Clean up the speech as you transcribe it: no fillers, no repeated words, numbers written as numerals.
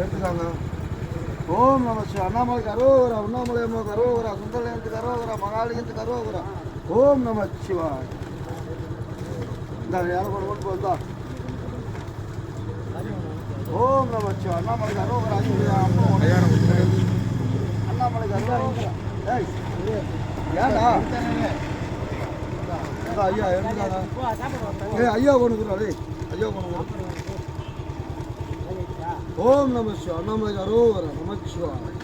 எடுத்துக்காங்க. ஓம் நம சிவாய. அண்ணாமலைக்கு அரோகரா, உண்ணாமலையம்மாவுக்கு அரோகரா, சுந்தரலிங்கத்துக்கு அரோகரா, மகாலிங்கத்துக்கு அரோகரா. ஓம் நம சிவாய. இந்த யாரும் கொண்டு வந்தா ஓம் நம சிவாய. அண்ணாமலைக்கு அரோகரா, அண்ணாமலைக்கு அரோகரா. ஏய் ஏண்டா ஐயா எடுத்துக்காங்க. ஐயா கொண்டு கொடுறாரு. ஐயா கொண்டு ஓம் நம சிவாய. அண்ணாமலைக்கு அரோகரா, நம சிவாய.